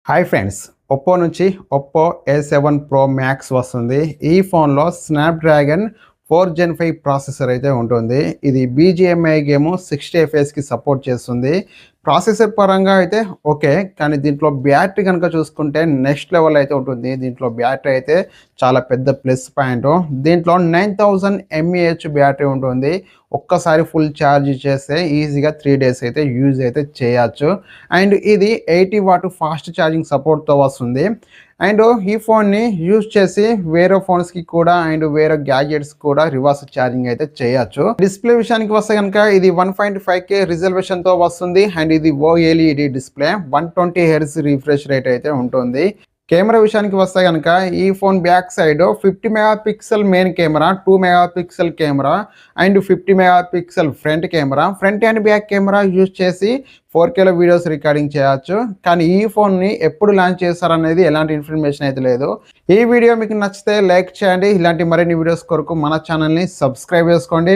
Hi friends, Oppo నుంచి Oppo A7 Pro Max వస్తుంది. ఈ ఫోన్లో స్నాప్డ్రాగన్ 4 Gen 5 ప్రాసెసర్ అయితే ఉంటుంది. ఇది BGMI గేమ్ 60 FPSకి సపోర్ట్ చేస్తుంది. ప్రాసెసర్ పరంగా అయితే ఓకే, కానీ దీంట్లో బ్యాటరీ కనుక చూసుకుంటే నెక్స్ట్ లెవెల్ అయితే ఉంటుంది. దీంట్లో బ్యాటరీ అయితే చాలా పెద్ద ప్లస్ పాయింట్. దీంట్లో 9000 mAh బ్యాటరీ ఉంటుంది. ఒక్కసారి ఫుల్ ఛార్జ్ చేస్తే ఈజీగా 3 డేస్ అయితే యూజ్ అయితే చేయొచ్చు. అండ్ ఇది 80 వాట్ ఫాస్ట్ ఛార్జింగ్ సపోర్ట్తో వస్తుంది. అండ్ ఈ ఫోన్ని యూజ్ చేసి వేరే ఫోన్స్కి కూడా అండ్ వేరే గ్యాజెట్స్ కూడా రివర్స్ ఛార్జింగ్ అయితే చేయొచ్చు. డిస్ప్లే విషయానికి వస్తే కనుక ఇది 1.5K రిజల్యూషన్తో వస్తుంది. అండ్ ఇది OLED display, 120 Hz refresh rate అయితే ఉంటుంది. కెమెరా విషయానికి వస్తే కనుక ఈ phone back side 50 megapixel main camera, 2 megapixel camera and 50 megapixel front camera, front and back camera use చేసి 4Kలో వీడియోస్ రికార్డింగ్ చేయొచ్చు. కానీ ఈ ఫోన్ని ఎప్పుడు లాంచ్ చేస్తారనేది ఎలాంటి ఇన్ఫర్మేషన్ అయితే లేదు. ఈ వీడియో మీకు నచ్చితే లైక్ చేయండి. ఇలాంటి మరిన్ని వీడియోస్ కొరకు మన ఛానల్ని సబ్స్క్రైబ్ చేసుకోండి.